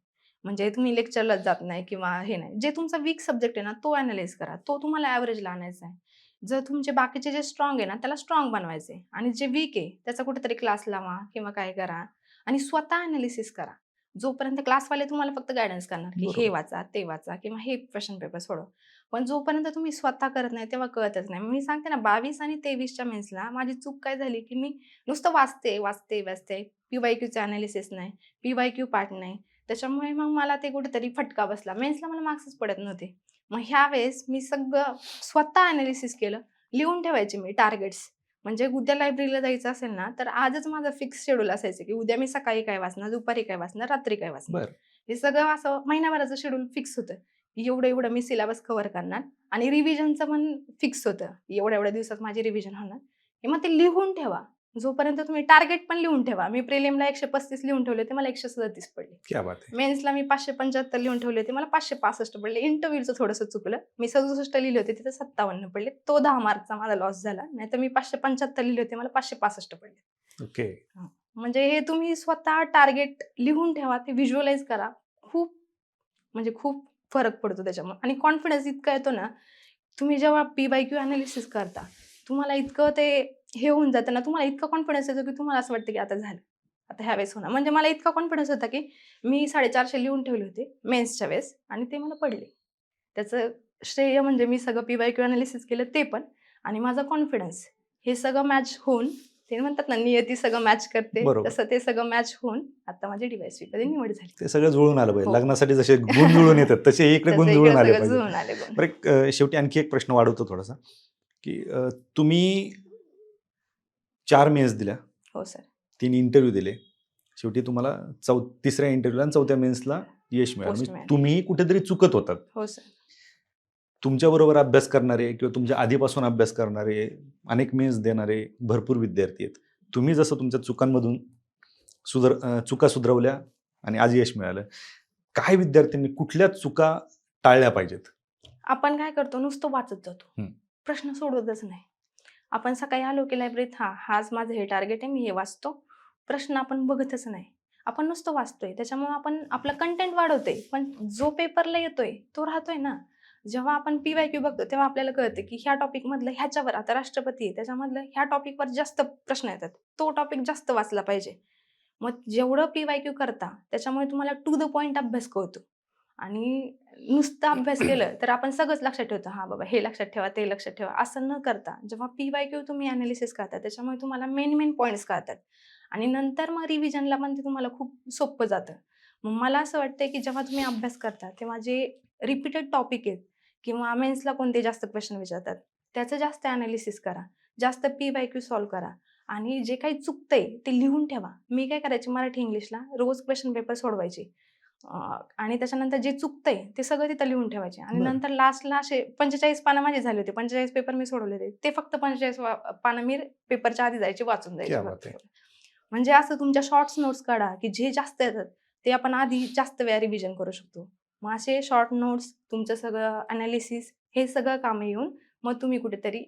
म्हणजे तुम्ही लेक्चरलाच जात नाही किंवा हे नाही. जे तुमचा वीक सब्जेक्ट आहे ना, तो ॲनलाईज करा. तो तुम्हाला ॲव्हरेजला आणायचा आहे. जर तुमचे बाकीचे जे स्ट्राँग आहे ना, त्याला स्ट्राँग बनवायचे आणि जे वीक आहे, त्याचा कुठेतरी क्लास लावा किंवा काय करा आणि स्वतः ॲनालिसिस करा. जोपर्यंत क्लासवाले तुम्हाला फक्त गाईडन्स करणार, की हे बरोबर. वाचा, ते वाचा किंवा हे क्वेश्चन पेपर सोडवा. पण जोपर्यंत तुम्ही स्वतः करत नाही, तेव्हा कळतच नाही. मी सांगते ना 22 आणि 23च्या मेन्सला माझी चूक काय झाली, की मी नुसतं वाचते. पी-वाय-क्यूचं अॅनालिसिस नाही, पी-वाय-क्यू पार्ट नाही. त्याच्यामुळे मग मला ते कुठेतरी फटका बसला. मेन्सला मला मार्क्सच पडत नव्हते. मग ह्यावेळेस मी सगळं स्वतः अॅनालिसिस केलं. लिहून ठेवायचे मी टार्गेट्स. म्हणजे उद्या लायब्ररीला जायचं असेल ना, तर आजच माझं फिक्स शेड्यूल असायचं, की उद्या मी सकाळी काय वाचणार, दुपारी काय वाचणार, रात्री काय वाचणार. बरं. हे सगळं असं महिनाभराचं शेड्यूल फिक्स होतं. एवढं-एवढं मी सिलेबस कव्हर करणार आणि रिव्हिजनचं पण फिक्स होतं. एवढ्या-एवढ्या दिवसात माझी रिव्हिजन होणार. मग ते लिहून ठेवा. जोपर्यंत तुम्ही टार्गेट पण लिहून ठेवा. मी प्रिलिमला 135 लिहून ठेवले होते, मला 137 पडले. क्या बात है! मेन्सला मी 575 लिहून ठेवले होते, मला 565 पडले. इंटरव्ह्यूचं थोडंसं चुकलं. मी 67 लिहिले होते, तिथे 57 पडले. तो 10 मार्कचा माझा लॉस झाला. नाहीतर मी 575 लिहिले होते, मला 565 पडले. ओके. हां. म्हणजे हे तुम्ही स्वतः टार्गेट लिहून ठेवा, ते व्हिज्युअलाइज करा. खूप म्हणजे खूप फरक पडतो त्याच्यामुळे आणि कॉन्फिडन्स इतका येतो ना, तुम्ही जेव्हा पी-वाय-क्यू अॅनालिसिस करता, तुम्हाला इतकं ते हे होऊन जातं ना, तुम्हाला इतका कॉन्फिडन्स येतो, की तुम्हाला असं वाटतं, की आता झालं. आता ह्यावेळेस होणार. म्हणजे मला इतका कॉन्फिडन्स होता, की मी 450 लिहून ठेवले होते मेन्सच्या वेळेस आणि ते मला पडले. त्याचं श्रेय म्हणजे मी सगळं पी-वाय-क्यू अॅनालिसिस केलं ते पण आणि माझा कॉन्फिडन्स हे सगळं मॅच होऊन ते म्हणतात ना, नियती सगळं मॅच करते, बरोबर. तसं ते सगळं मॅच होऊन आता माझी डी-वाय-एस-पीमध्ये निवड झाली. ते सगळं जुळून आलं पाहिजे. हो. लग्नासाठी जसे गुण जुळून येतात, तसे इकडे तसं गुण इकडे जुळून आले सगळं पाहिजेत. जुळून आले गुण. बरं एक शेवटी आणखी एक प्रश्न वाढवतो थोडासा, की तुम्ही 4 मेन्स दिल्या, हो सर. 3 इंटरव्ह्यू दिले. शेवटी तुम्हाला तिसऱ्या इंटरव्ह्यूला आणि 4थ्या मेन्सला यश मिळालं. पोस्ट म्हणजे मिळाली. तुम्हीही कुठेतरी चुकत होतात. हो सर. तुमच्याबरोबर अभ्यास करणारे किंवा तुमच्या आधीपासून अभ्यास करणारे, अनेक मेन्स देणारे भरपूर विद्यार्थी आहेत. तुम्ही जसं तुमच्या चुकांमधून चुका सुधरवल्या आणि आज यश मिळालं. काय विद्यार्थ्यांनी कुठल्या चुका टाळल्या पाहिजेत? आपण काय करतो, नुसतं वाचत जातो. हं. प्रश्न सोडवतच नाही. आपण सकाळी आलो की लायब्ररीत, आज माझं हे टार्गेट आहे, मी हे वाचतो. प्रश्न आपण बघतच नाही. आपण नुसतं वाचतोय. त्याच्यामुळे आपण आपलं कंटेंट वाढवतोय. पण जो पेपरला येतोय, तो राहतोय ना. जेव्हा आपण PYQ बघतो, तेव्हा आपल्याला कळतं की ह्या टॉपिकमधलं ह्याच्यावर, आता राष्ट्रपती आहे, त्याच्यामधलं ह्या टॉपिकवर जास्त प्रश्न येतात. तो टॉपिक जास्त वाचला पाहिजे. मग जेवढं PYQ करता, त्याच्यामुळे तुम्हाला टू द पॉइंट अभ्यास कळतो. आणि नुसता अभ्यास केलं तर आपण सगळंच लक्षात ठेवतो. हां बाबा, हे लक्षात ठेवा, ते लक्षात ठेवा. असं न करता जेव्हा PYQ तुम्ही एनालिसिस करता, त्याच्यामुळे तुम्हाला मेन पॉइंट्स कळतात आणि नंतर मग रिव्हिजनला पण ते तुम्हाला खूप सोपं जातं. मग मला असं वाटतंय की जेव्हा तुम्ही अभ्यास करता, तेव्हा जे रिपीटेड टॉपिक आहेत किंवा मेन्सला कोणते जास्त क्वेश्चन विचारतात, त्याचं जास्त एनालिसिस करा. जास्त PYQ सॉल्व्ह करा आणि जे काही चुकतंय ते लिहून ठेवा. मी काय करायचे, मराठी, इंग्लिशला रोज क्वेश्चन पेपर सोडवायचे. आणि त्याच्यानंतर जे चुकतंय ते सगळं तिथं लिहून ठेवायचे आणि बरं. नंतर लास्टला असे 45 पानं माझे झाले होते. 45 पेपर मी सोडवले होते. ते फक्त 45 पानं मी पेपरच्या आधी जायचे, वाचून जायचे क्या फक्त. बात है! म्हणजे असं तुमच्या शॉर्ट्स नोट्स काढा, की जे जास्त येतात ते आपण आधी जास्त वेळा रिव्हिजन करू शकतो. मग असे शॉर्ट नोट्स, तुमचं सगळं एनालिसिस हे सगळं कामं येऊन मग तुम्ही कुठेतरी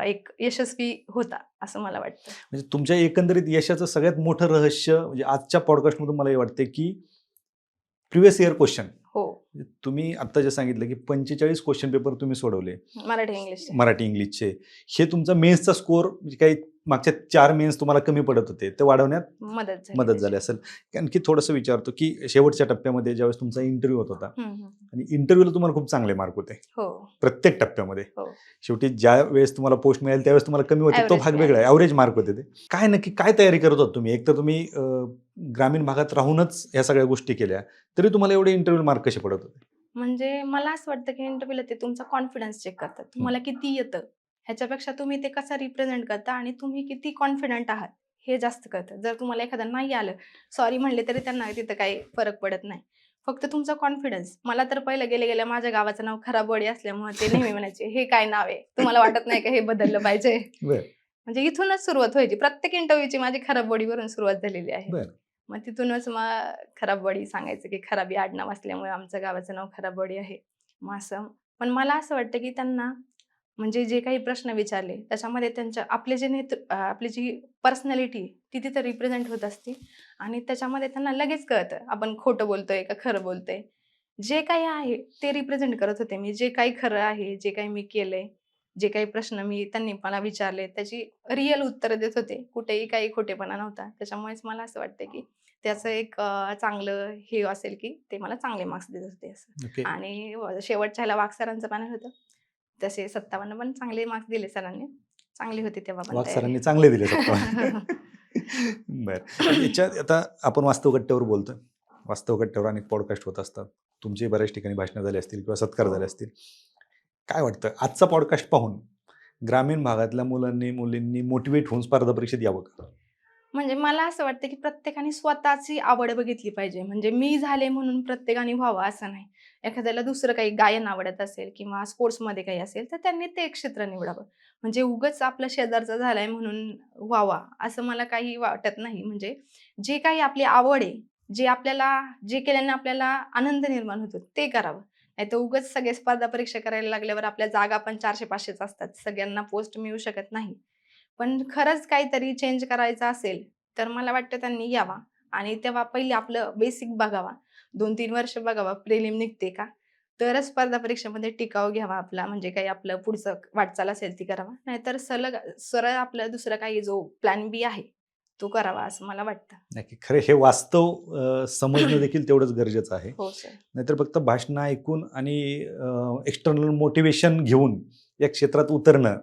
एक यशस्वी होता, असं मला वाटतं. म्हणजे तुमच्या एकंदरीत यशाचं सगळ्यात मोठं रहस्य म्हणजे आजच्या पॉडकास्टमधून मला हे वाटते की प्रिव्हियस इयर क्वेश्चन. हो. तुम्ही आत्ता जे सांगितलं की 45 क्वेश्चन पेपर तुम्ही सोडवले मराठी, इंग्लिशचे. मराठी इंग्लिशचे. हे तुमचा मेन्सचा स्कोर म्हणजे काही मागच्या 4 मेन्स तुम्हाला कमी पडत होते, ते वाढवण्यात मदत मदत झाली त्याची. असेल. आणखी थोडंसं विचारतो की शेवटच्या टप्प्यामध्ये ज्यावेळेस तुमचा इंटरव्ह्यू होत होता हं, हं. आणि इंटरव्ह्यूला तुम्हाला खूप चांगले मार्क होते हो, प्रत्येक टप्प्यामध्ये. हो. शेवटी ज्या वेळेस तुम्हाला पोस्ट मिळेल त्यावेळेस तुम्हाला कमी होते, तो Average भाग वेगळा आहे. मिळालं. ॲव्हरेज मार्क होते ते. काय नक्की काय तयारी करत होता तुम्ही? एक तर तुम्ही ग्रामीण भागात राहूनच ह्या सगळ्या गोष्टी केल्या, तरी तुम्हाला एवढे इंटरव्ह्यू मार्क कसे पडत होते? म्हणजे मला असं वाटतं की इंटरव्ह्यूला ते तुमचा कॉन्फिडन्स चेक करतात. तुम्हाला किती येतं, ह्याच्यापेक्षा तुम्ही ते कसं रिप्रेझेंट करता आणि तुम्ही किती कॉन्फिडंट आहात, हे जास्त कळतं. जर तुम्हाला एखादं नाही आलं, सॉरी म्हणले तरी त्यांना तिथं काही फरक पडत नाही. फक्त तुमचा कॉन्फिडन्स. मला तर पहिलं गेल्या माझ्या गावाचं नाव खराबवाडी असल्यामुळे ते नेहमी म्हणायचे, "हे काय नाव आहे? तुम्हाला वाटत नाही का हे बदललं पाहिजे?" बरं, म्हणजे इथूनच सुरुवात व्हायची. प्रत्येक इंटरव्ह्यूची माझी खराबवाडीवरून सुरुवात झालेली आहे. बरं. मग तिथूनच मग खराबवाडी सांगायचं, की खराबी आडनाव असल्यामुळे आमचं गावाचं नाव खराबवाडी आहे. मग असं. पण मला असं वाटतं, की त्यांना म्हणजे जे काही प्रश्न विचारले त्याच्यामध्ये त्यांच्या आपले जे आपली जी पर्सनॅलिटी ती तिथं रिप्रेझेंट होत असते आणि त्याच्यामध्ये त्यांना लगेच कळतं आपण खोटं बोलतोय का खरं बोलतोय. जे काही आहे ते रिप्रेझेंट करत होते मी. जे काही खरं आहे, जे काही मी केलंय, जे काही प्रश्न त्यांनी मला विचारले त्याची रिअल उत्तरं देत होते. कुठेही काही खोटेपणा नव्हता. त्याच्यामुळेच मला असं वाटतं, की त्याचं एक चांगलं हे असेल, की ते मला चांगले मार्क्स देत होते असं. ओके. आणि शेवटच्या ह्याला वाघ सरांचं पॅनल होतं. तसे 57 पण चांगले मार्क्स दिले सरांनी. चांगली होती तेव्हा पण वाघ तयारी. सरांनी चांगले दिले सत्ता. बरं. याच्यात आता आपण वास्तवकट्ट्यावर बोलतोय. वास्तवकट्ट्यावर अनेक पॉडकास्ट होत असतात. तुमची बऱ्याच ठिकाणी भाषणं झाली असतील किंवा सत्कार झाले हो. असतील. काय वाटतं आजचा पॉडकास्ट पाहून ग्रामीण भागातल्या मुलांनी, मुलींनी मोटिव्हेट होऊन स्पर्धा परीक्षेत यावं का? म्हणजे मला असं वाटतं, की प्रत्येकाने स्वतःची आवड बघितली पाहिजे. म्हणजे मी झाले म्हणून प्रत्येकाने व्हावं असं नाही. एखाद्याला दुसरं काही गायन आवडत असेल किंवा स्पोर्ट्समध्ये काही असेल, तर त्यांनी ते क्षेत्र निवडावं. म्हणजे उगाच आपला शेजारचा झालाय म्हणून व्हावा, असं मला काही वाटत नाही. म्हणजे जे काही आपली आवड आहे, जे केल्याने आपल्याला आनंद निर्माण होतो, ते करावं. नाहीतर उगाच सगळे स्पर्धा परीक्षा करायला लागल्यावर आपल्या जागा पण 400-500च असतात. सगळ्यांना पोस्ट मिळू शकत नाही. पण खरंच काहीतरी चेंज करायचं असेल, तर मला वाटतं त्यांनी यावा आणि तेव्हा पहिले आपलं बेसिक बघावा. 2-3 वर्ष बघावा प्रिलिम निघते का? तरच स्पर्धा परीक्षेमध्ये टिकाव घ्यावा आपला. म्हणजे काही आपलं पुढचं वाटचाल असेल ती करावा. नाहीतर सलग सरळ आपलं दुसरा काही जो प्लॅन बी आहे, तो करावा असं मला वाटतं. नक्की. खरं हे वास्तव समजणं देखील तेवढंच गरजेचं आहे. हो सर. नाहीतर फक्त भाषणं ऐकून आणि एक्सटर्नल मोटिव्हेशन घेऊन या क्षेत्रात उतरणं,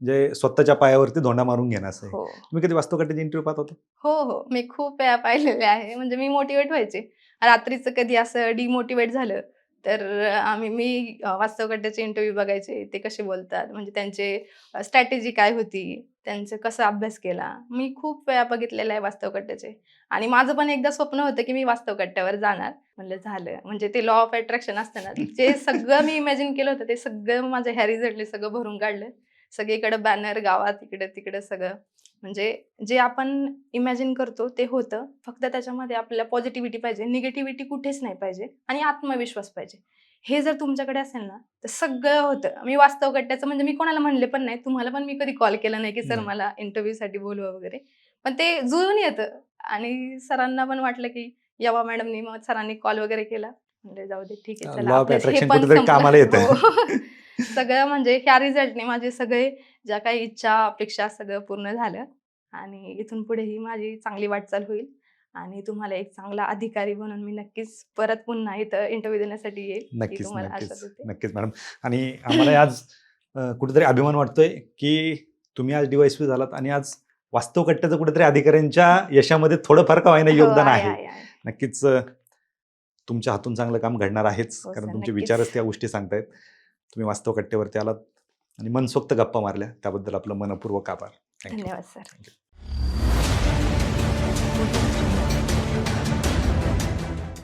म्हणजे स्वतःच्या पायावरती धोंडा मारून घेणं असं आहे. हो. तुम्ही कधी वास्तवकट्ट्याचे इंटरव्ह्यू पाहत होता? हो, हो. मी खूप वेळा पाहिलेले आहे. म्हणजे मी मोटिव्हेट व्हायचे. रात्रीचं कधी असं डिमोटिव्हेट झालं, तर वास्तवकट्ट्याचे इंटरव्ह्यू बघायचे. ते कसे बोलतात, म्हणजे त्यांचे स्ट्रॅटेजी काय होती, त्यांचं कसा अभ्यास केला. मी खूप वेळा बघितलेलं आहे वास्तवकट्ट्याचे. आणि माझं पण एकदा स्वप्न होतं, की मी वास्तवकट्ट्यावर जाणार. म्हणलं झालं. म्हणजे ते लॉ ऑफ अट्रॅक्शन असतं ना, जे सगळं मी इमॅजिन केलं होतं, ते सगळं माझ्या ह्या रिझल्टने सगळं भरून काढलं. सगळीकडे बॅनर, गावात इकडं-तिकडं सगळं. म्हणजे जे आपण इमॅजिन करतो ते होतं. फक्त त्याच्यामध्ये आपल्याला पॉझिटिव्हिटी पाहिजे, निगेटिव्हिटी कुठेच नाही पाहिजे आणि आत्मविश्वास पाहिजे. हे जर तुमच्याकडे असेल ना, तर सगळं होतं. मी वास्तव कट्ट्याचं म्हणजे मी कोणाला म्हणले पण नाही. तुम्हाला पण मी कधी कॉल केला नाही, की सर नाही. मला इंटरव्ह्यूसाठी बोलवा वगैरे. पण ते जुळून येतं आणि सरांना पण वाटलं, की यावा मॅडमनी. मग सरांनी कॉल वगैरे केला. म्हणले जाऊ दे ठीक आहे चला लॉ ऑफ आपलं हे अट्रॅक्शन पण कुठेतरी संपलं. कामाला येतं. हो. सगळं म्हणजे ह्या रिझल्टने माझे सगळे ज्या काही इच्छा, अपेक्षा सगळं पूर्ण झालं आणि इथून पुढेही माझी चांगली वाटचाल होईल आणि तुम्हाला एक चांगला अधिकारी बनून मी नक्कीच परत पुन्हा इथं इंटरव्ह्यू देण्यासाठी येईल, ही नक्कीच, तुम्हाला आशा नक्कीच. देते. नक्कीच मॅडम. आणि आम्हाला आज कुठेतरी अभिमान वाटतोय, की तुम्ही आज डी-वाय-एस-पी झालात आणि आज वास्तव कट्ट्याचं कुठेतरी अधिकाऱ्यांच्या यशामध्ये थोडंफार का होईना हो, योगदान आहे, आहे. आहे, आहे. नक्कीच तुमच्या हातून चांगलं काम घडणार आहेच. हो कारण सर, तुमचे नक्कीच. विचारच त्या गोष्टी सांगतायत. तुम्ही वास्तव कट्ट्यावरती आलात आणि मनसोक्त गप्पा मारल्या. त्याबद्दल आपलं मनःपूर्वक आभार. Thank you. धन्यवाद सर.